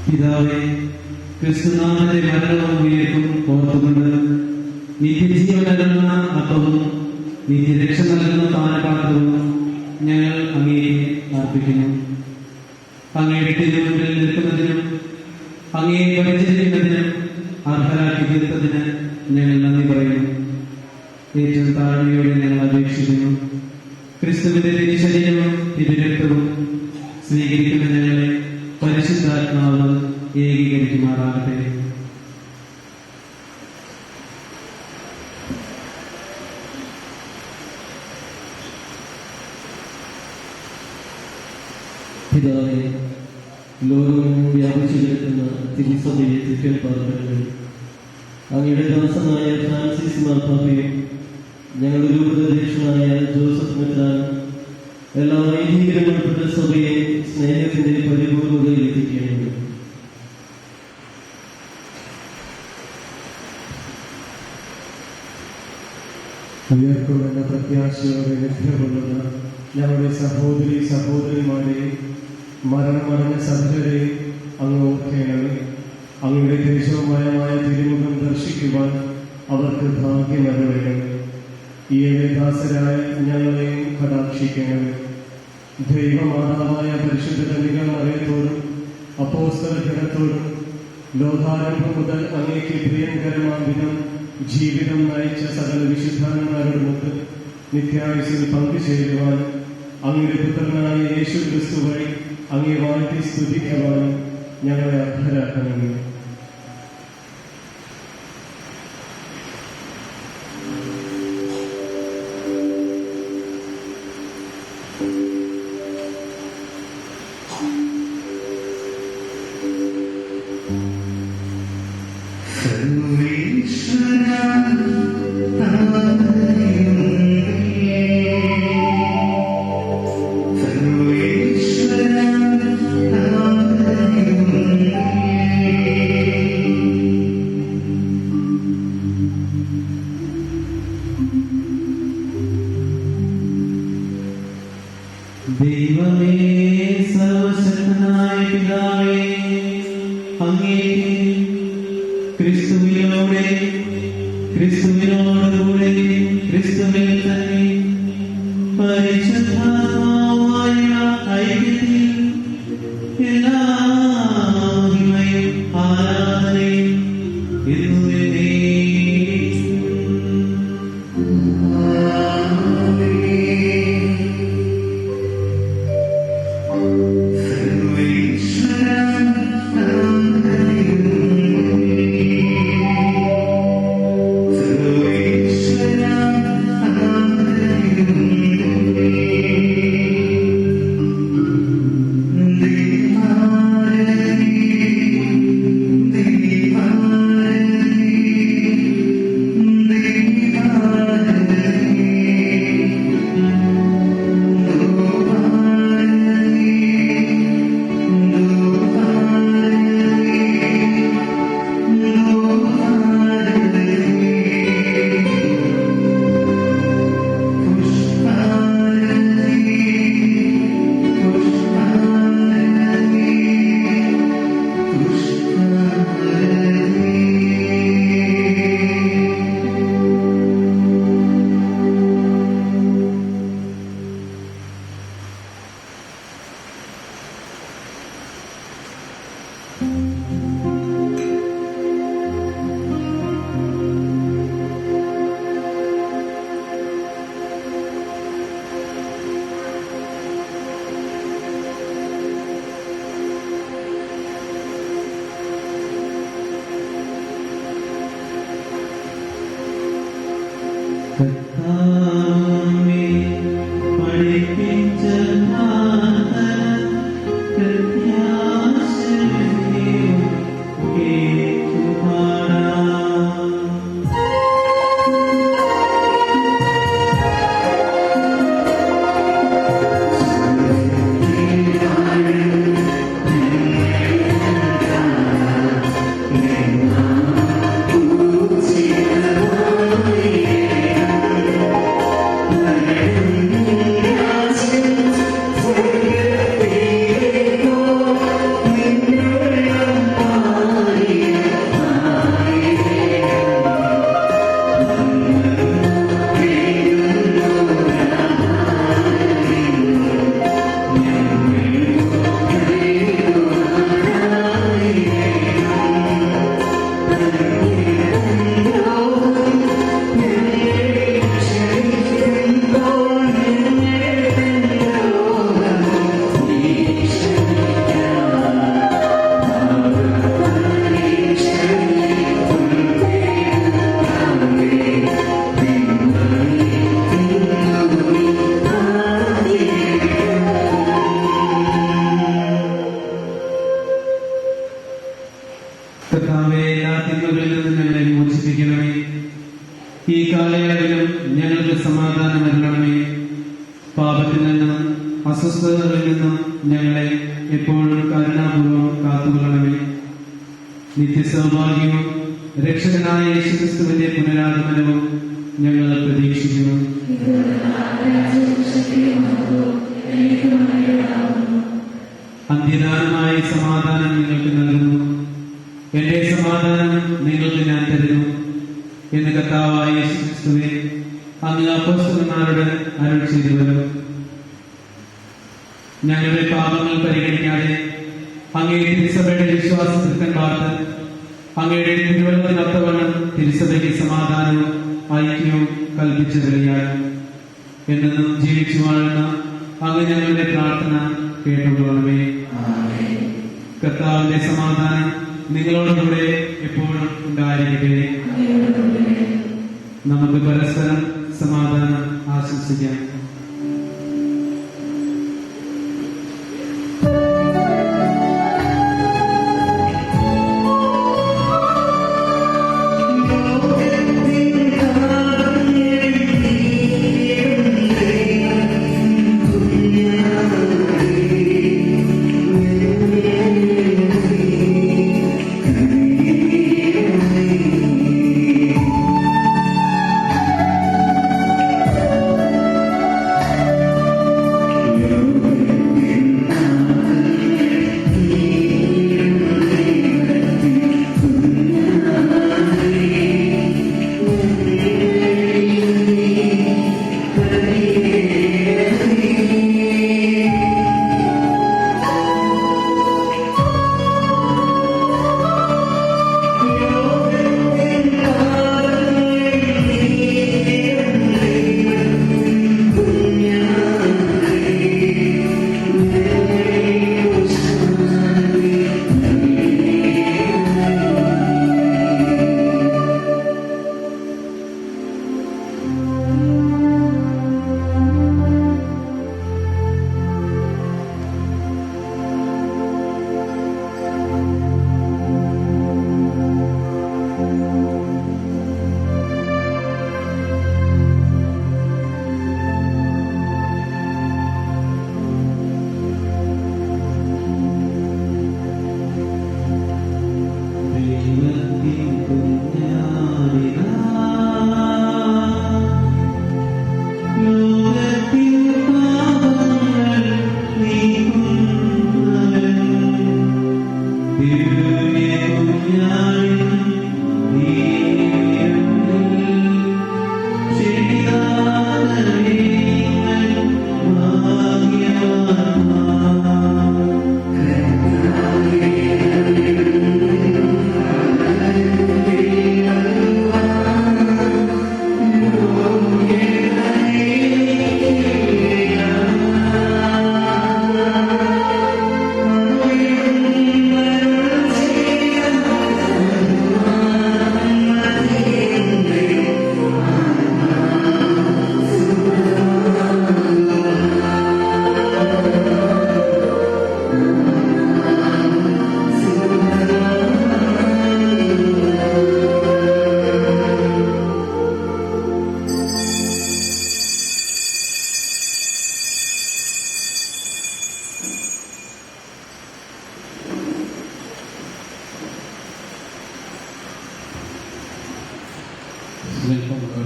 പിതാവേ, ക്രിസ്തുനാമത്തെ മരണവും ഉയർപ്പും ഓർത്തുകൊണ്ട് നിത്യജീവനരുന്ന അപ്പവും നിത്യരക്ഷ നൽകുന്ന പാനപാത്രവും ഞങ്ങൾ അങ്ങേക്ക് അർപ്പിക്കുന്നു. അങ്ങയുടെ തിരുമുമ്പിൽ നിൽക്കുന്നതിനും അങ്ങയെ പരിചരിക്കുന്നതിനും അർഹരാക്കി തീർത്തതിന് ഞങ്ങൾ നന്ദി പറയുന്നു. ഏറ്റവും താഴ്മയോടെ ഞങ്ങൾ അപേക്ഷിക്കുന്നു. ക്രിസ്തുവിന്റെ തിരുശരീരവും തിരുരക്തവും സ്വീകരിക്കുന്ന ഞങ്ങളെ പരിശുദ്ധാത്മാവ് ഏകീകരിക്കുമാറാകട്ടെ. പിതാവേ, ലോകമെങ്ങും വ്യാപിച്ചു കിടക്കുന്ന തിരുസഭയെ തിരുപ്പാർക്കുന്നു. അങ്ങയുടെ ദാസനായ ഫ്രാൻസിസ് മാർപ്പാപ്പയും ഞങ്ങളുടെ രൂപതധ്യക്ഷനായ ജോസഫ് മെത്രാനും എല്ലാ ഏകീകരണപ്പെട്ട സഭയെ സ്നേഹത്തിന്റെ പരിപൂർണതയിൽ എത്തിക്കേണ്ടത്. ഉയർക്കുമെന്ന പ്രത്യാശയോടെ ലഭ്യമുള്ള ഞങ്ങളുടെ സഹോദരിമാരെ മരണമടഞ്ഞ സഭരെ അങ്ങ് ഓർക്കേണമേ. അങ്ങയുടെ ദേശവുമയമായ തിരുമുഖം ദർശിക്കുവാൻ അവർക്ക് ഭാഗ്യമരുളണം. ഈ ദാസരായ ഞങ്ങളെയും കടാക്ഷിക്കണമേ. ദൈവമാതാവായ പരിശുദ്ധ കന്യകാമറിയത്തോടും അപ്പോസ്തല ഗണത്തോടും ലോകാരംഭം മുതൽ അങ്ങേക്ക് പ്രിയങ്കരമായ വിധം ജീവിതം നയിച്ച സകല വിശുദ്ധാന്മാരോടുമൊത്ത് നിത്യായുസ്സിൽ പങ്കുചേരുവാൻ അങ്ങയുടെ പുത്രനായ യേശു ക്രിസ്തു വഴി അങ്ങേ വാഴ്ത്തി സ്തുതിക്കുവാൻ ഞങ്ങളെ അർഹരാക്കണമേ. സർവേശ്വര ദൈവമേ സർവശക്തനായ പിതാവേ, അങ്ങേക്ക് ക്രിസ്തുവിനോടെ ക്രിസ്തുവിനോടുകൂടെ ക്രിസ്തുവിൽ തന്നെ പരിശുദ്ധാത്മാവുമായ ഐക്യത്തിൽ എല്ലാ മഹിമയും ആരാധനയും എന്നുവരെ കർത്താവേ, പഠിപ്പിച്ച കർത്താവേ, എല്ലാ തിന്മകളിൽ നിന്ന് ഞങ്ങളെ മോചിപ്പിക്കണമേ. ഈ കാലയളവിലും ഞങ്ങൾക്ക് സമാധാനം നൽകണമേ. പാപത്തിൽ നിന്നും അസ്വസ്ഥതകളിൽ നിന്നും ഞങ്ങളെ എപ്പോഴും കരുണാപൂർവ്വം കാത്തുകൊള്ളണമേ. നിത്യസൗഭാഗ്യവും രക്ഷകനായ യേശുക്രിസ്തുവിന്റെ പുനരാഗമനവും ഞങ്ങൾ പ്രതീക്ഷിക്കുന്നു. അന്ത്യദാനമായി സമാധാനം നിങ്ങൾക്ക് നൽകുന്നു. എന്റെ സമാധാനം നിങ്ങൾക്ക് ഞാൻ തരുന്നു എന്ന് കർത്താവായ യേശുക്രിസ്തുവേ അങ്ങ് അപ്പോസ്തലന്മാരോട് അരുളി ചെയ്തുവല്ലോ. ഞങ്ങളുടെ പാപങ്ങൾ പരിഗണിക്കാതെ അങ്ങേ തിരുസഭയുടെ വിശ്വാസത്തിൽ പാർത്ത് അങ്ങയുടെ തിരുവനന്തപുരത്തവണ്ണം തിരുസഭയ്ക്ക് സമാധാനവും ഐക്യവും കൽപ്പിച്ചു തരികയാൽ എന്നും ജീവിച്ചു വാഴുന്ന അങ്ങ് ഞങ്ങളുടെ പ്രാർത്ഥന കേട്ടുകൊള്ളണമേ. കർത്താവിന്റെ സമാധാനം നിങ്ങളോടുകൂടെ എപ്പോഴും ഉണ്ടായിരിക്കട്ടെ. നമുക്ക് പരസ്പരം സമാധാനം ആശംസിക്കാം.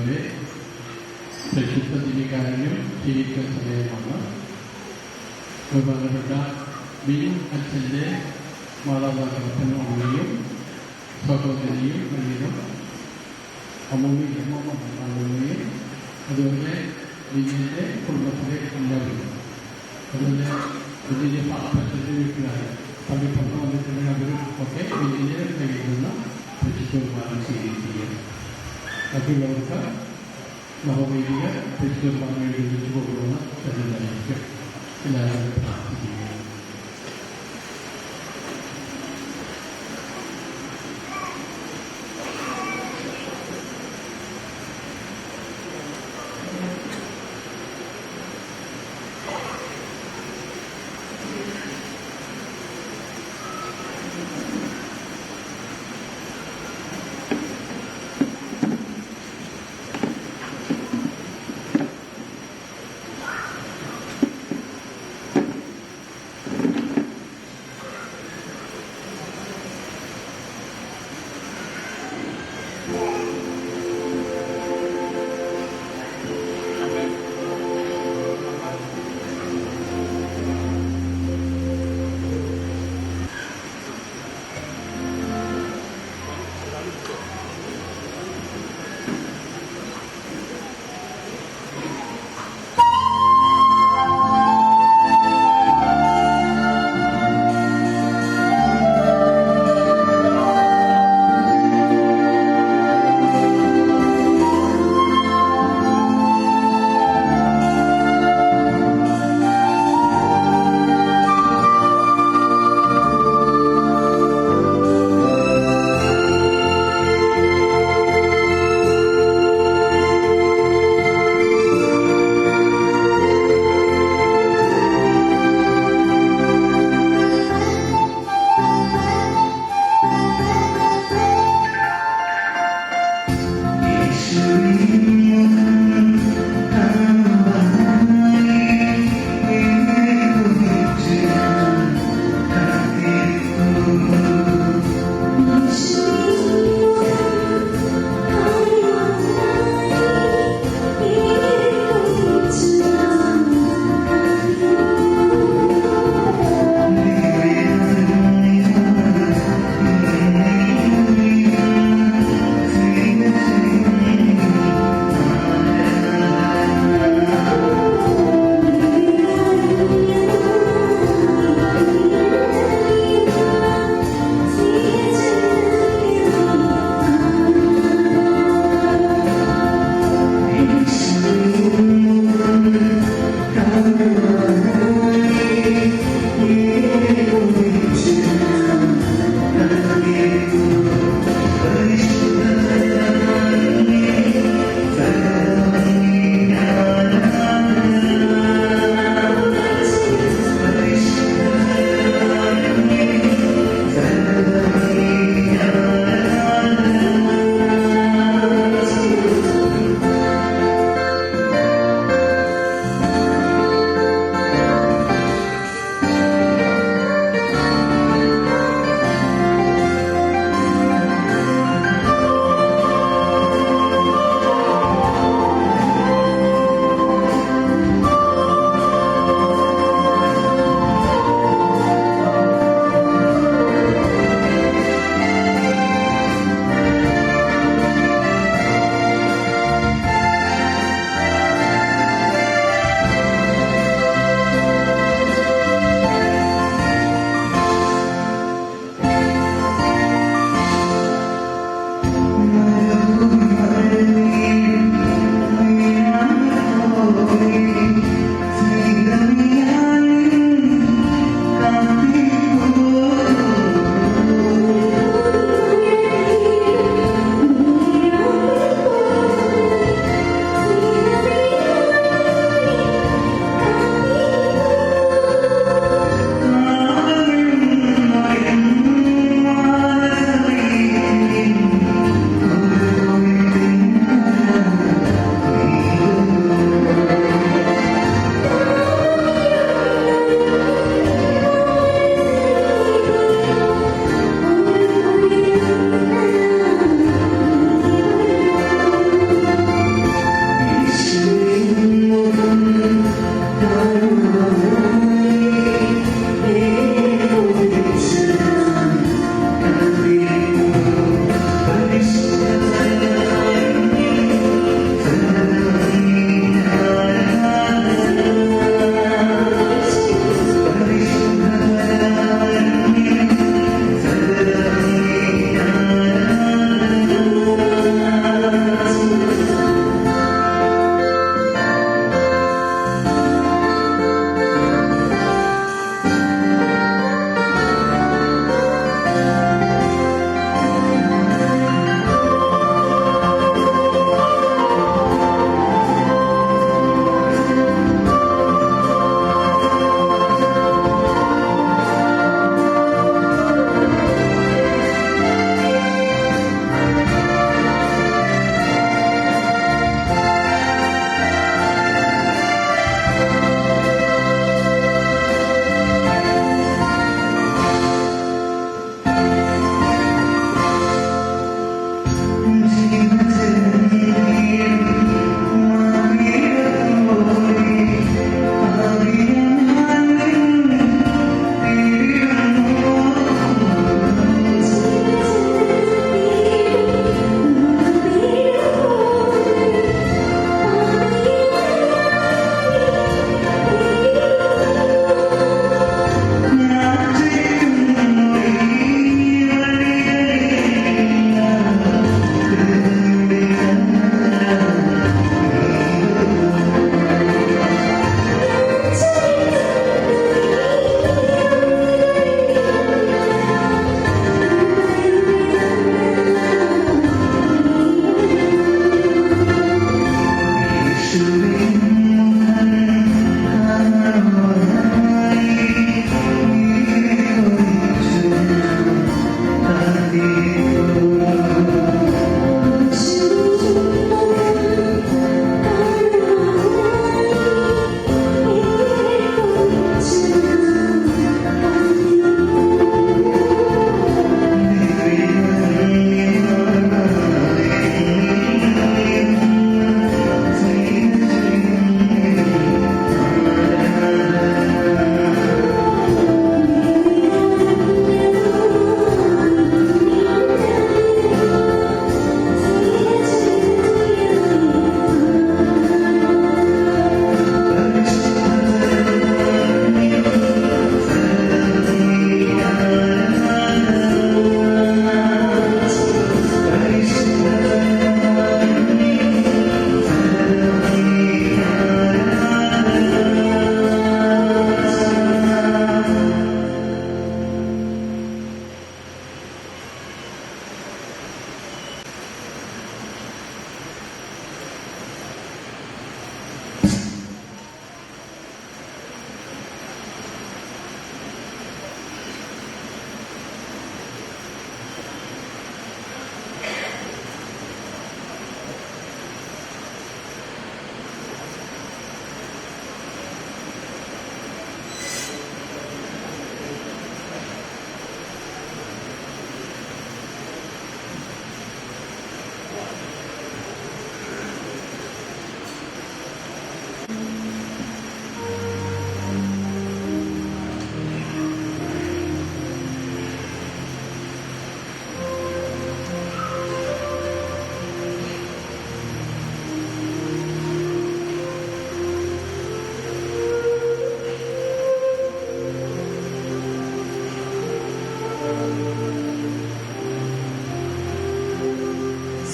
ബഹുമാനപ്പെട്ടവരെ, പരിശുദ്ധ ദിനകാര്യം ജീവിക്കുന്ന സമയമാണ്. ബഹുമാനപ്പെട്ട ബിനു അച്ഛൻ്റെ മാതാപിതാക്കളും അമ്മയും സഹോദരിയും വലിയും അമ്മൂമ്മയും അമ്മൂമ്മയും അതുപോലെ ബിജുവിൻ്റെ കുടുംബത്തിലെ എല്ലാവരും, അതുപോലെ ബിജുവിൻ്റെ പാപ്പത്തിൻ്റെ വീട്ടുകാർ പള്ളിപ്പുറത്ത് വന്നിട്ടുണ്ടെങ്കിൽ അവരും ഒക്കെ ബിജുവിനെ കഴിയുന്ന പരിശുദ്ധ കുർബാന സ്വീകരിക്കുകയാണ്. ബാക്കിയുള്ളവർക്ക് നവവൈദിക പരിശുദ്ധ കുർബാന എഴുതിച്ചു പോകുന്ന എല്ലാവരും പ്രാർത്ഥിക്കുകയാണ്.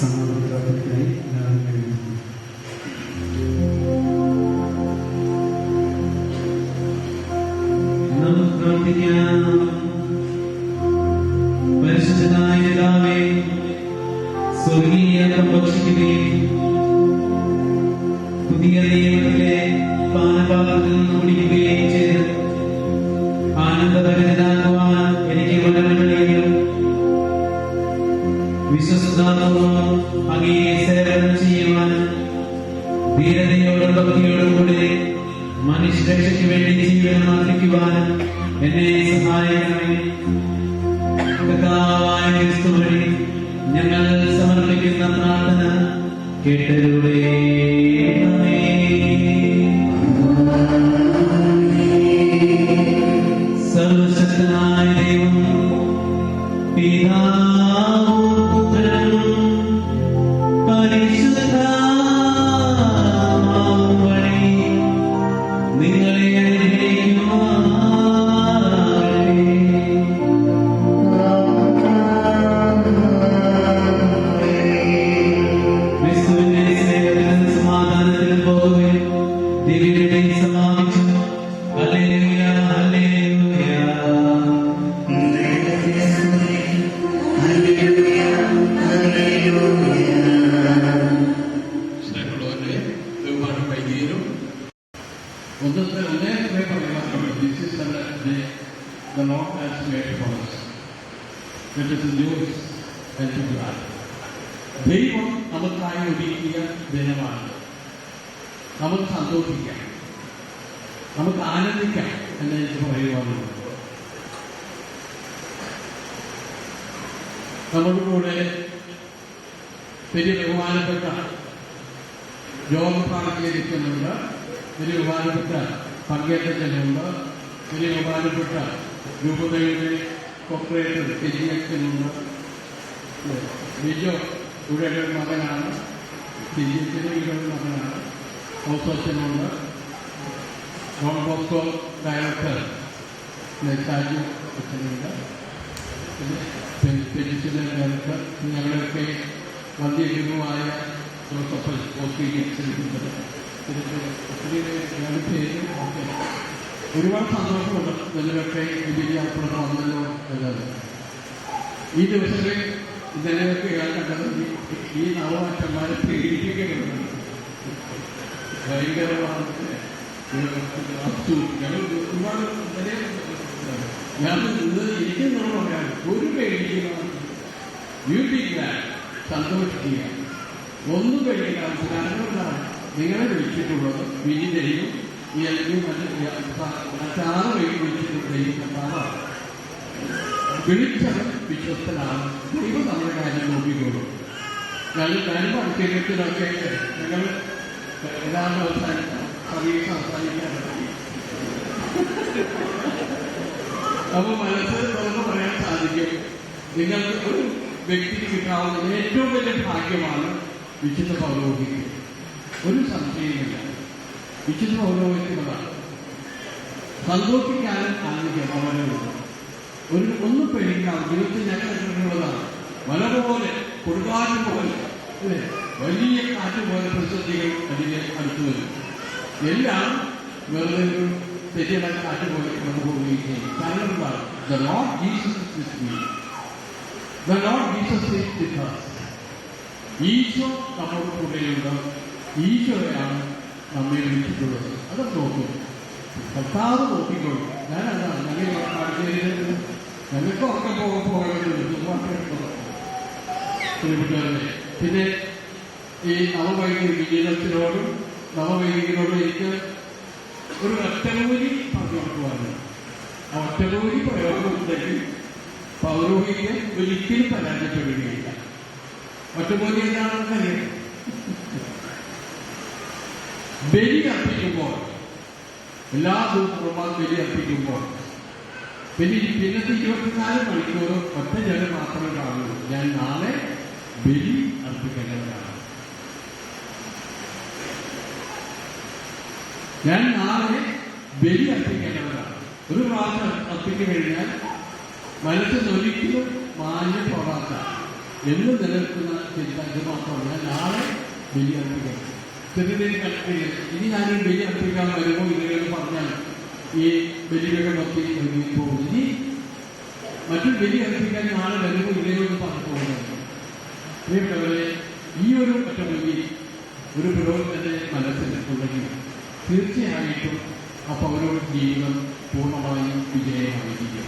സമാധാന പ്രാർത്ഥനയ്ക്കായി എല്ലാവരും എഴുതുന്നു. നമുക്ക് പ്രാർത്ഥിക്കാം. പരിശുദ്ധനായ പിതാവേ, സ്വർഗീയ ഭക്ഷിക്കുകയും പുതിയ നിയമത്തിലെ പാനപാത്രത്തിൽ നിന്ന് കുടിക്കുകയും ചെയ്ത് ആനന്ദഭരിതനാകുവാൻ എനിക്ക് വരമണിയും വിശ്വസ്തതാപൂർവം അങ്ങേ സേവനം ചെയ്യുവാനും ധീരതയോടും ഭക്തിയോടും കൂടി മനുഷ്യരക്ഷയ്ക്ക് വേണ്ടി ജീവിതം ആർജിക്കുവാനും എന്നെ സഹായിക്കണമേ. കർത്താവായ ക്രിസ്തു വഴി ഞങ്ങൾ സമർപ്പിക്കുന്ന പ്രാർത്ഥന കേട്ടരുളേണമേ. സർവശക്തനായ ദൈവം പിതാവും പുത്രനും പരിശുദ്ധാത്മാവും വഴി നിങ്ങളെ അനുഗ്രഹിക്കുമാറാകട്ടെ. ക്രിസ്തുവിന്റെ സ്നേഹത്തിലും സമാധാനത്തിലും പോകുകയും ദിവ്യതയെ സമാപിച്ചു. Hallelujah, hallelujah. സ്നേഹമുള്ളവരെ, ബഹുമാനം വൈകിയും ഒന്നേ പറയാറുണ്ട്. This is the Lord has made for us. It is yours and to God. ദൈവം നമുക്കായി ഒരുക്കിയ ദിനമാണ്. നമുക്ക് സന്തോഷിക്കാം, നമുക്ക് ആനന്ദിക്കാം എന്ന് എനിക്ക് പറയുവാനുള്ളത്. നമ്മുടെ കൂടെ വലിയ ബഹുമാനപ്പെട്ട ജോൺ പ്രാർത്ഥിക്കുന്നുണ്ട്, വലിയ ബഹുമാനപ്പെട്ട പങ്കേറ്റനുണ്ട്, വലിയ ബഹുമാനപ്പെട്ട രൂപതയുടെ കോർപ്പറേറ്റർ തെജിയക്കനുണ്ട്. ബിജോ ഇവിടെ ഒരു മകനാണ്, തെജിയക്കിന് ഇവിടെ ഒരു മകനാണ്. ഓസോച്ചനുണ്ട്, ഡോൺ ബോസ്കോ ഡയറക്ടർ ഷാജു അച്ഛനുണ്ട്, പെൻസിലെ ഡയറക്ടർ, ഞങ്ങളുടെയൊക്കെ മധ്യഗുരുവായ ജോസഫ് ഓസ്ട്രേലിയൻസിലിരിക്കുന്നത്. ഒത്തിരി പേര് ഒക്കെ ഒരുപാട് സന്തോഷമുണ്ട്. ഇതിലൊക്കെ വിജയാർപ്പണം വന്നല്ലോ എന്നത്. ഈ ദിവസങ്ങളിൽ ഇതിനൊക്കെ കണ്ടത് ഈ നവമാറ്റന്മാരെ പേടിപ്പിക്കുന്നുണ്ട്. ഭയങ്കരമാണ്. ഒരുപാട് ഞാൻ ഇത് എനിക്കെന്നോട് പറയാൻ ഒരു പേടിക്കണം. ബ്യൂട്ടിയില്ല, സന്തോഷിക്കുക, ഒന്നും പേടിക്കാൻ. കാരണമാണ് നിങ്ങളെ വിളിച്ചിട്ടുള്ളത് വിജിതയും ഈ അല്ലെങ്കിൽ മറ്റാറ് വഴി വിളിച്ചിട്ടുണ്ടെങ്കിൽ വിളിച്ചവൻ വിശ്വസ്തനാണ്. ദൈവം നമ്മുടെ കാര്യം നോക്കിക്കോളും. ഞാനും പരിശീലനത്തിലൊക്കെ ഞങ്ങൾ ഏതാണ്ട് പരീക്ഷ അവസാനിക്കാറുണ്ട്. അപ്പോൾ മനസ്സിൽ തുറന്ന് പറയാൻ സാധിക്കും, നിങ്ങൾക്ക് ഒരു വ്യക്തിക്ക് കിട്ടാവുന്ന ഏറ്റവും വലിയ ഭാഗ്യമാണ് വിശുദ്ധ പൗരോഹിത്യം. ഒരു സംശയമില്ല, വിശുദ്ധ പൗരോഹിത്യമാണ്. സന്തോഷിക്കാനും ആഗ്രഹിക്കാം അവരുണ്ട്. ഒന്നും പേടിക്കാം. ജീവിതത്തിൽ ഞങ്ങളുള്ളതാണ്. മല പോലെ, കൊടുങ്കാറ്റ് പോലെ, വലിയ കാറ്റ് പോലെ പ്രതിസന്ധികൾ അതിനെ അടുത്തു വരും. എല്ലാം വെറുതെ ഒരു തെറ്റിയുടെ കാറ്റ് പോലെ കൊണ്ടുപോവുകയും ചെയ്യും. കാരണം എന്താണ്? The Lord Jesus is with me. The Lord Jesus is with us. Isho നമ്മുടെ കൂടെയുണ്ട്. ഈശോയാണ് നമ്മെ വിളിച്ചിട്ടുള്ളത്. അത് നോക്കും, കർത്താവ് നോക്കിക്കോളും. ഞാനതാണ് ഞങ്ങൾക്ക് ഒക്കെ പോകേണ്ടത്. പിന്നെ ഈ നവവൈദിക വിജയത്തിനോടും നവവൈദികനോടും എനിക്ക് ഒരു ഒറ്റമൂലി പറഞ്ഞു കൊടുക്കുവാനുണ്ട്. ആ ഒറ്റമൂലി പ്രയോഗം ഉണ്ടെങ്കിൽ പൗരോഹിത്യം ഒരിക്കലും പരാജയപ്പെടുകയില്ല. ഒറ്റമൂലി എന്താണെന്ന് അറിയാം. ബലി അർപ്പിക്കുമ്പോൾ, എല്ലാ ദിവസവും ബലി അർപ്പിക്കുമ്പോൾ പിന്നത്തെ 24 മണിക്കൂർ ഒറ്റ ജനം മാത്രമേ കാണുള്ളൂ. ഞാൻ നാളെ ബലി അർപ്പിക്കേണ്ടവരാണ്. ഞാൻ നാളെ ബലി അർപ്പിക്കേണ്ടവരാണ്. ഒരു പ്രാവശ്യം അർപ്പിച്ചു കഴിഞ്ഞാൽ മനസ്സിൽ ഒരിക്കലും മാഞ്ഞു പോകാത്ത എന്നും നിലനിൽക്കുന്ന ചിന്ത ഇത് മാത്രമല്ല, നാളെ ബലി അർപ്പിക്കണം. ചെറുതേരി കണക്കില്ല, ഇനി ഞാനൊരു ബലി അർപ്പിക്കാൻ വരുമോ ഇല്ലയോ എന്ന് പറഞ്ഞാൽ ഈ ബലികളൊക്കെ പോകും. ഇനി മറ്റൊരു ബലി അർപ്പിക്കാൻ നാളെ വരുമോ ഇല്ലയോ എന്ന് പറഞ്ഞു പോകുന്നത്. പ്രിയപ്പെട്ടവരെ, ഈ ഒരു ഒറ്റബലി ഒരു പുരോഹിതന്റെ മനസ്സിൽ ഉണ്ടെങ്കിൽ തീർച്ചയായിട്ടും ആ പൗരോഹിത ജീവിതം പൂർണ്ണമായും വിജയമായിരിക്കും.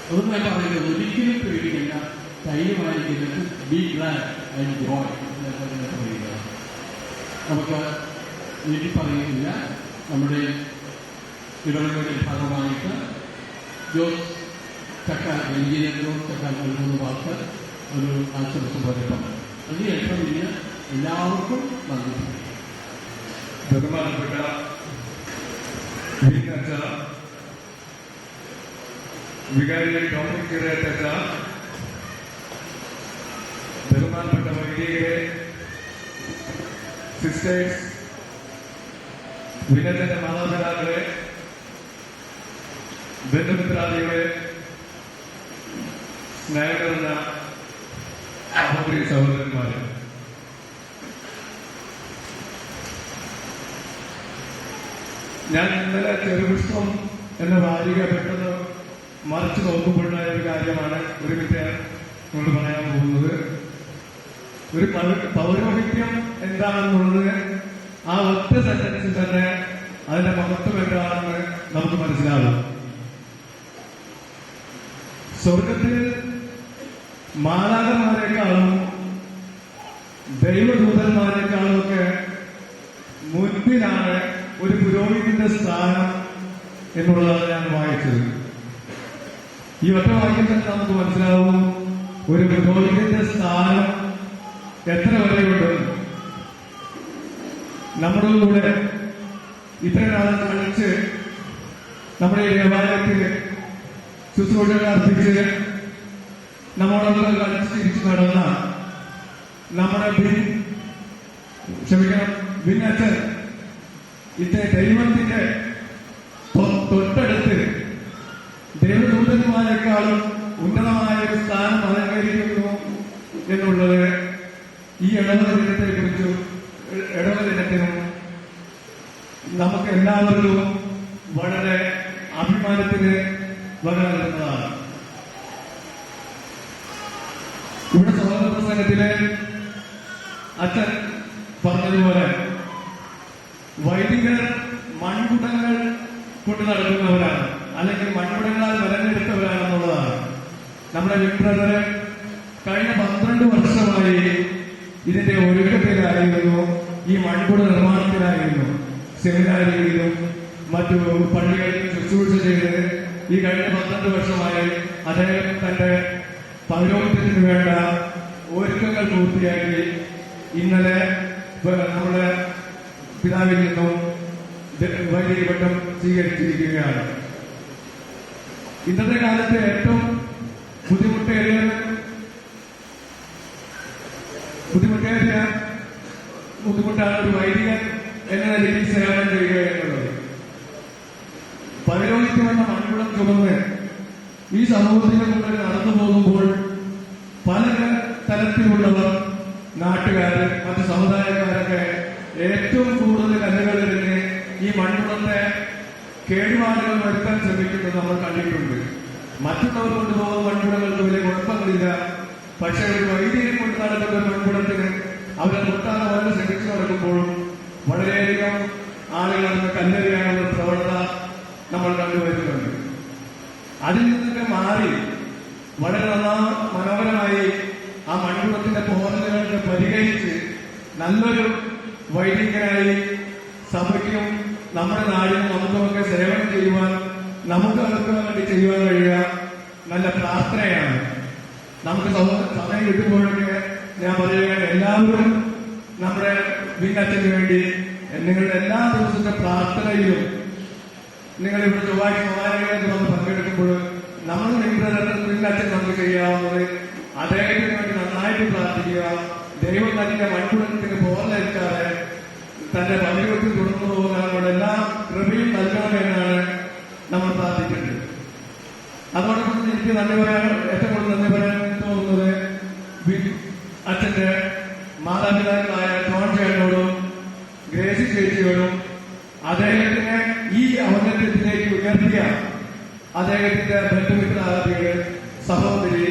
അതൊന്നും ഞാൻ പറയുന്നത് ഒരിക്കലും പേടിക്കില്ല, ധൈര്യമായിരിക്കുന്നത് ബി ഗ്ലാഡ് ആൻഡ് ജോയ് എന്ന് പറയുക. നമുക്ക് വീട്ടിൽ പറയുന്നില്ല, നമ്മുടെ ഇടവകളുടെ ഭാഗമായിട്ട് ജോസ് ചക്ക എഞ്ചിനീയർ ജോസ് ചക്ക നൽകുന്ന വാക്ക് ഒരു ആശംസ പറയണം. അതിനേറ്റവും വലിയ എല്ലാവർക്കും നന്ദി. ബഹുമാനപ്പെട്ട വികാരി ഡോമിനിക് കിറേറ്റ, ബഹുമാനപ്പെട്ട വൈദികരെ, സിസ്റ്റേഴ്സ്, വിനയത്തിന്റെ മാതാപിതാക്കളെ, ബന്ധുമിത്രാദികളെ, സ്നേഹകരുന്ന സഹോദരി സഹോദരന്മാരെ, ഞാൻ ഇന്നലെ ചെറുപുഷ്പം എന്ന വാരിക പെട്ടെന്ന് മറിച്ച് നോക്കുമ്പോഴുണ്ടായ ഒരു കാര്യമാണ് ഒരു മിനിറ്റ് കൊണ്ട് പറയാൻ പോകുന്നത്. ഒരു പൗരോഹിത്യം എന്താണെന്നുള്ളത് ആ ഒറ്റ സെന്റൻസിൽ തന്നെ അതിന്റെ മഹത്വം എന്താണെന്ന് നമുക്ക് മനസ്സിലാവും. സ്വർഗത്തിൽ മാലാഖമാരെക്കാളും ദൈവദൂതന്മാരെക്കാളും ഒക്കെ മുൻപിലാണ് ഒരു പുരോഹിതന്റെ സ്ഥാനം എന്നുള്ളതാണ് ഞാൻ വായിച്ചത്. ഈ ഒറ്റ വാക്യം തന്നെ നമുക്ക് മനസ്സിലാവും ഒരു പുരോഹിതന്റെ സ്ഥാനം എത്ര വരെയുണ്ട്. നമ്മുടെ കൂടെ ഇത്ര കാലം കളിച്ച് നമ്മുടെ ഈ ദേവാലയത്തിൽ ശുശ്രൂഷകൾ അർപ്പിച്ച് നമ്മളൊക്കെ കളിച്ച് തിരിച്ചു നടന്ന നമ്മുടെ ഭിന്നച്ചൻ ദൈവത്തിന്റെ തൊട്ടടുത്ത് ദൈവദൂതന്മാരെക്കാളും ഉന്നതമായ ഒരു സ്ഥാനം അലങ്കരിക്കുന്നു എന്നുള്ളത് ഈ ഇടവ ദിനത്തെ കുറിച്ചും ഇടവ ദിനത്തിനും നമുക്ക് എല്ലാവർക്കും വളരെ അഭിമാനത്തിന് വക നൽകുന്നതാണ്. ഇവിടെ സ്വാഗത പ്രസംഗത്തിലെ അച്ഛൻ പറഞ്ഞതുപോലെ വൈദികർ മൺകുടങ്ങൾ കൊണ്ട് നടക്കുന്നവരാണ്, അല്ലെങ്കിൽ മൺകുടങ്ങളാൽ മെനഞ്ഞെടുത്തവരാണെന്നുള്ളതാണ്. നമ്മുടെ വിപ്രതരെ കഴിഞ്ഞ 12 വർഷമായി ഇതിന്റെ ഒരുക്കത്തിലായിരുന്നു, ഈ മൺകുട നിർമ്മാണത്തിലായിരുന്നു. സെമിനാരികളിലും മറ്റു പള്ളികളിലും ശുശ്രൂഷ ചെയ്ത് ഈ കഴിഞ്ഞ 12 വർഷമായി അദ്ദേഹം തന്റെ പൗരോഹിത്യത്തിന് വേണ്ട ഒരുക്കങ്ങൾ പൂർത്തിയാക്കി ഇന്നലെ നമ്മുടെ പിതാവിൽ നിന്നും വൈദിക പട്ടം സ്വീകരിച്ചിരിക്കുകയാണ്. ഇന്നത്തെ കാലത്ത് ഏറ്റവും ബുദ്ധിമുട്ടേറിയ ബുദ്ധിമുട്ടാണ് ഒരു വൈദികൻ എന്ന നിലയിൽ സേവനം ചെയ്യുക എന്നുള്ളത്. പൗരോഹിത്യം എന്ന മൺകുടം ചുമന്ന് ഈ സമൂഹത്തിന്റെ മുന്നിൽ നടന്നു പോകുമ്പോൾ പല തരത്തിലുള്ളവർ, നാട്ടുകാര്, മറ്റു സമുദായക്കാരൊക്കെ ഏറ്റവും കൂടുതൽ കല്ലുകളിലിരുന്ന് ഈ മൺകുടത്തെ കേടുപാടുകൾ വരുത്താൻ ശ്രമിക്കുന്നത് നമ്മൾ കണ്ടിട്ടുണ്ട്. മറ്റുള്ളവർ കൊണ്ടുപോകുന്ന മൺകുടങ്ങൾക്ക് വലിയ കുഴപ്പങ്ങളില്ല. പക്ഷെ ഒരു വൈദികൻ കൊണ്ട് നടക്കുന്ന ഒരു മൺകുടത്തിന് അവരെ മുട്ടാതെ വളരെ ശ്രമിച്ചു നടക്കുമ്പോഴും വളരെയധികം ആളുകൾ അതിന് കല്ലെറിയാനുള്ള പ്രവണത നമ്മൾ കണ്ടുവരുന്നുണ്ട്. അതിൽ നിന്നൊക്കെ മാറി വളരെ മനോഹരമായി ആ മൺകുടത്തിന്റെ പോറലുകളൊക്കെ പരിഹരിച്ച് നല്ലൊരു വൈദികനായി സഭയ്ക്കും നമ്മുടെ നാടിനും നമുക്കുമൊക്കെ സേവനം ചെയ്യുവാൻ, നമുക്ക് അവർക്ക് വേണ്ടി ചെയ്യുവാൻ കഴിയുക നല്ല പ്രാർത്ഥനയാണ്. നമുക്ക് സമയം കിട്ടുമ്പോഴൊക്കെ ഞാൻ പറയുകയാണ്, എല്ലാവരും നമ്മുടെ ഭിന്നച്ചന് വേണ്ടി നിങ്ങളുടെ എല്ലാ ദിവസത്തെ പ്രാർത്ഥനയിലും നിങ്ങളിവിടെ ചൊവ്വാഴ്ച സമാരംഭത്തിൽ നമ്മൾ പങ്കെടുക്കുമ്പോൾ നമ്മൾ നിങ്ങളുടെ ഭിന്നച്ചൻ നമുക്ക് ചെയ്യാവുന്നത് അദ്ദേഹത്തിന് വേണ്ടി നന്നായിട്ട് പ്രാർത്ഥിക്കുക. ദൈവം തന്നെ മൺകുടത്തിന് പോകാതെ തന്റെ പൗരോഹിത്യത്തിൽ തുടർന്നു പോകാനുള്ള എല്ലാ കൃപയും നൽകണമെന്നാണ് നമ്മൾ പ്രാർത്ഥിക്കേണ്ടത്. അതോടൊപ്പം എനിക്ക് നന്ദി പറയാൻ ഏറ്റവും കൂടുതൽ നന്ദി പറയാൻ തോന്നുന്നത് അച്ഛന്റെ മാതാപിതാക്കളായ ജോൺ ചേട്ടനോടും ഗ്രേസി ചേച്ചിയോടും അദ്ദേഹത്തിനെ ഈ ഔന്നത്യത്തിലേക്ക് ഉയർത്തിയ അദ്ദേഹത്തിന്റെ ബന്ധുമിത്രാദികൾ, സഹോദരി,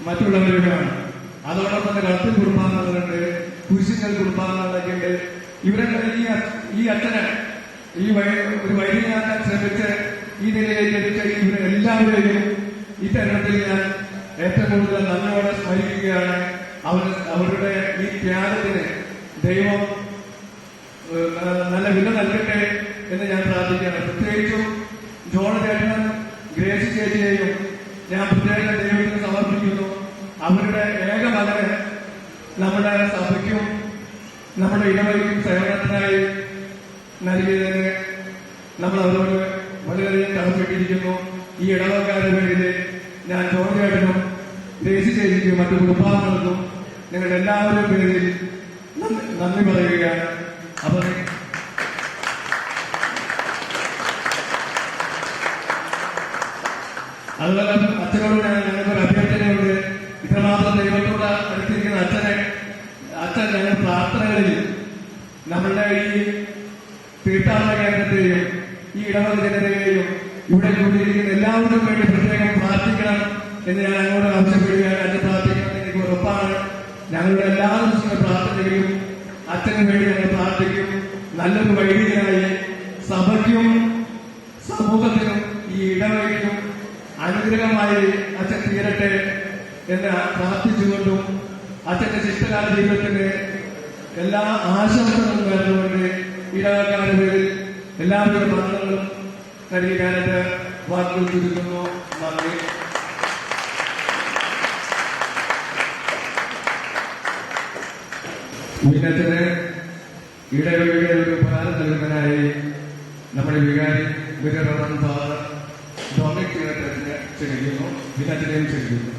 മറ്റുള്ളവരുമാണ്. അതോടൊപ്പം തന്നെ കടത്തിൽ കുടുംബാംഗങ്ങളുണ്ട്, കുരിശിക്കൽ കുടുംബാംഗങ്ങളൊക്കെ ഉണ്ട്. ഇവരുടെ ഈ അച്ഛനെ ഒരു വൈദ്യനാക്കാൻ ശ്രമിച്ച് ഈ നിലയിലേക്ക് എത്തിച്ച ഇവരെല്ലാവരെയും ഈ തരുണത്തിൽ ഞാൻ ഏറ്റവും കൂടുതൽ നന്ദിയോടെ സ്മരിക്കുകയാണ്. അവരുടെ ഈ ത്യാഗത്തിന് ദൈവം നല്ല വില നൽകട്ടെ എന്ന് ഞാൻ പ്രാർത്ഥിക്കുകയാണ്. പ്രത്യേകിച്ചും ജോൺ ചേട്ടനും ഗ്രേസി ചേച്ചിയെയും ഞാൻ പ്രത്യേകം ദൈവത്തിന് സമർപ്പിക്കുന്നു. അവരുടെ ഏക മകന് നമ്മുടെ സഭയ്ക്കും നമ്മുടെ ഇടവകയ്ക്കും സേവനത്തിനായി നൽകിയതിന് നമ്മൾ അവരോട് വളരെയധികം കടപ്പെട്ടിരിക്കുന്നു. ഈ ഇടവകക്കാരുടെ പേരിൽ ഞാൻ ജോൺ ചേട്ടനും ഗ്രേസി ചേച്ചിക്കും മറ്റു കുടുംബാംഗങ്ങൾക്കും നിങ്ങളുടെ എല്ലാവരുടെയും പേരിൽ നന്ദി പറയുകയാണ്. അപ്പൊ അതുപോലെ അച്ഛനോട് ഞങ്ങൾക്കൊരു അഭ്യർത്ഥനയുണ്ട്. ഇത്രമാത്രം ദൈവത്തോട് അടുത്തിരിക്കുന്ന അച്ഛൻ ഞങ്ങൾ പ്രാർത്ഥനകളിൽ നമ്മളുടെ ഈ തീർത്ഥാടന കേന്ദ്രത്തെയും ഈ ഇടവക ജനതയെയും ഇവിടെ കൂടിയിരിക്കുന്ന എല്ലാവർക്കും വേണ്ടി പ്രത്യേകം പ്രാർത്ഥിക്കണം എന്ന് ഞാൻ അങ്ങോട്ട് ആവശ്യപ്പെടുകയാണ്. അച്ഛൻ പ്രാർത്ഥിക്കണം എനിക്ക് ഉറപ്പാണ്. ഞങ്ങളുടെ എല്ലാ ദിവസവും പ്രാർത്ഥനയിലും അച്ഛന് വേണ്ടി ഞങ്ങൾ പ്രാർത്ഥിക്കും. നല്ലൊരു വൈദികനായി സഭയ്ക്കും സമൂഹത്തിനും ഈ ഇടവകയ്ക്കും അനുഗ്രഹമായി അച്ഛൻ തീരട്ടെ എന്ന് പ്രാർത്ഥിച്ചുകൊണ്ടും അച്ഛന്റെ ശിഷ്ടകാല ജീവിതത്തിന് എല്ലാ ആശംസകളും നേർന്നുകൊണ്ട് ഇടവക്കാരുടെ പേരിൽ എല്ലാവരുടെ മരണങ്ങളും നൽകി ഞാനെന്റെ വാക്കുകൾ ചുരുക്കുന്നു. നന്ദി. വിനത്തിന് ഇടവകയുടെ ഒരു ഉപകാരം നൽകുന്നതിനായി നമ്മുടെ വികാരി വികരണം ഫാദർ ഡൊമിനിക് തീരത്തിനെ ക്ഷണിക്കുന്നു. വിനത്തിനെയും ക്ഷണിക്കുന്നു.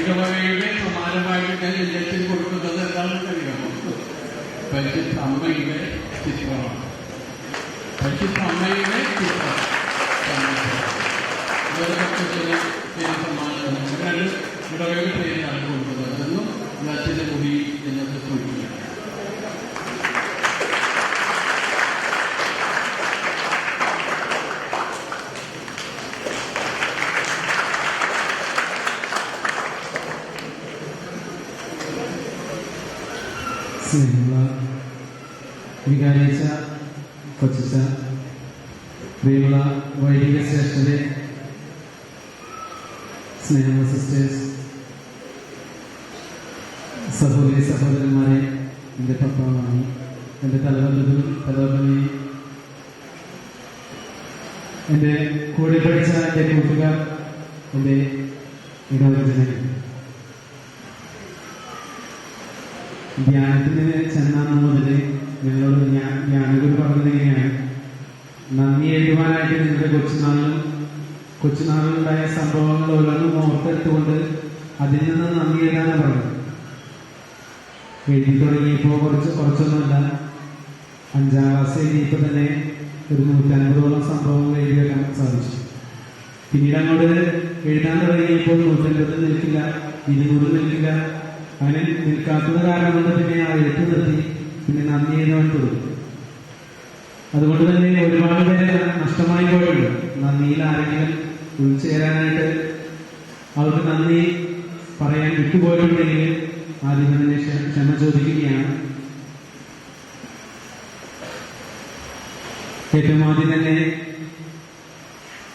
ഇടവകയുടെ സമാനമായിട്ട് ഞാൻ ഇല്ലത്തിൽ കൊടുക്കുന്നത് എന്താണെന്ന് അറിയാമോ? പരിശുദ്ധ അമ്മയുടെ ചിത്രമാണ്. പരിശുദ്ധ അമ്മയുടെ ചിത്രം സമാനം ഇടവകയുടെ പേരിലാണ് കൊടുക്കുന്നത്. അതെന്നും അച്ഛൻ്റെ മുടി എന്നത് സൂചിപ്പിക്കുകയാണ്. സ്നേഹമുള്ള വികാരിച്ച കൊച്ചിച്ച, പ്രിയമുള്ള വൈദിക ശ്രേഷ്ഠരെ, സ്നേഹമുള്ള സിസ്റ്റേഴ്സ്, സഹോദരി സഹോദരന്മാരെ, എൻ്റെ പപ്പാവാണ്, എൻ്റെ തലവന്നി, എൻ്റെ കൂടെ പഠിച്ച എൻ്റെ കൂട്ടുകാർ, എൻ്റെ ഇടവജനങ്ങൾ, ധ്യാനത്തിന് ചെന്ന മുതൽ നിങ്ങളോട് ധ്യാനഗുരു പറഞ്ഞിരിക്കുകയാണ്. നന്ദി എഴുതുവാനായിട്ട് നിങ്ങളുടെ കൊച്ചുനാളിലുണ്ടായ സംഭവങ്ങൾ ഓരോന്നും ഓർത്തെടുത്തുകൊണ്ട് അതിൽ നിന്ന് നന്ദി എഴുതാനാണ് പറഞ്ഞത്. എഴുതി തുടങ്ങിയപ്പോൾ കുറച്ചൊന്നുമല്ല, 5ാം ക്ലാസ് എഴുതിയപ്പോൾ തന്നെ ഒരു 150ഓളം സംഭവങ്ങൾ എഴുതി വെക്കാൻ സാധിച്ചു. പിന്നീട് അങ്ങോട്ട് എഴുതാൻ തുടങ്ങിയപ്പോൾ 150 നിൽക്കില്ല, 200 നിൽക്കില്ല. അങ്ങനെ നിൽക്കാത്തത് കാരണം കൊണ്ട് പിന്നെ ആ എഴുത്ത് നിർത്തി പിന്നെ നന്ദി എഴുതാൻ തുടങ്ങി. അതുകൊണ്ട് തന്നെ ഒരുപാട് പേര് നഷ്ടമായി പോയുള്ളൂ. നന്ദിയിൽ ആരെങ്കിലും ഉൾച്ചേരാനായിട്ട് അവർക്ക് നന്ദി പറയാൻ വിട്ടുപോയിട്ടുണ്ടെങ്കിൽ ആദ്യം തന്നെ ക്ഷമ ചോദിക്കുകയാണ്. ഏറ്റവും ആദ്യം തന്നെ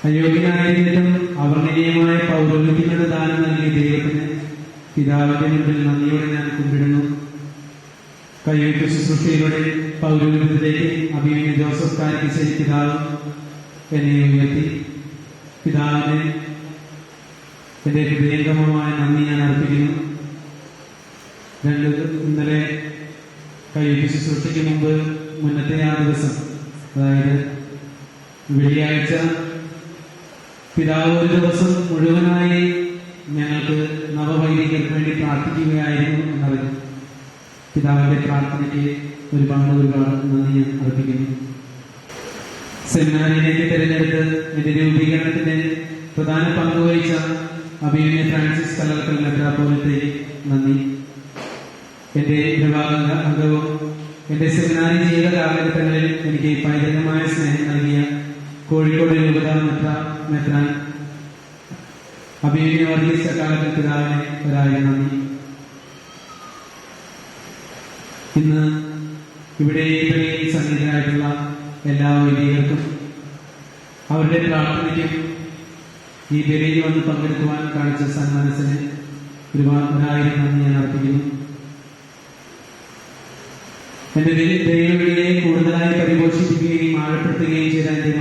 അയോഗ്യനായിരുന്നിട്ടും അവർണ്ണനീയമായ പൗരോഹിത്യങ്ങളുടെ ദാനം നൽകിയ ദൈവത്തിന് പിതാവിന്റെ മുമ്പിൽ നന്ദിയോടെ ഞാൻ കുമ്പിടുന്നു. കയ്യെഴുത്ത് ശുശ്രൂഷയിലൂടെ പൗരോഹിത്യത്തിലേക്ക് അഭിമന്യ ജോസഫ് കാരിക്കശ്ശേരി പിതാവ് എന്നെ ഉയർത്തി. പിതാവിന് എന്റെ ഹൃദയംഗമമായ നന്ദി ഞാൻ അർപ്പിക്കുന്നു. ഇന്നലെ കയ്യെഴുത്ത് ശുശ്രൂഷയ്ക്ക് മുന്നത്തെ ആ ദിവസം, അതായത് വെള്ളിയാഴ്ച, പിതാവ് ഒരു ദിവസം മുഴുവനായി ഞങ്ങൾക്ക് നവവൈദികർക്ക് വേണ്ടി പ്രാർത്ഥിക്കുകയായിരുന്നു എന്നറിഞ്ഞു. പിതാവിന്റെ പ്രാർത്ഥനയ്ക്ക് ഒരുപാട് നന്ദി ഞാൻ അർപ്പിക്കുന്നു. സെമിനാരിയിലേക്ക് തിരഞ്ഞെടുത്ത് എന്റെ രൂപീകരണത്തിന് പ്രധാന പങ്കുവഹിച്ച അഭിമന്യ ഫ്രാൻസിസ് കല്ലറക്കൽ മെത്രാപ്പോലീത്തയെ നന്ദി. എന്റെ വിഭാഗ അംഗവും എന്റെ സെമിനാരി ജീവിത കാലഘട്ടങ്ങളിൽ എനിക്ക് പൈതൃകമായ സ്നേഹം നൽകിയ കോഴിക്കോട് രൂപത മെത്രാൻ അഭിമന്യ വർഗീസ് ചക്കാലക്കൽ പിതാവിനെ ഒരായിരം നന്ദി. ഇന്ന് ഇവിടെ ഇത്രയും സന്നിഹിതരായിട്ടുള്ള എല്ലാ വൈദികർക്കും അവരുടെ പ്രാർത്ഥനയ്ക്കും ഈ ബലിയിൽ വന്ന് പങ്കെടുക്കുവാൻ കാണിച്ച സന്മനസ്സിന് ഒരായിരം നന്ദി ഞാൻ അർപ്പിക്കുന്നു. എന്റെ ദൈവവിളിയെ കൂടുതലായി പരിപോഷിപ്പിക്കുകയും ആഴപ്പെടുത്തുകയും ചെയ്ത എന്റെ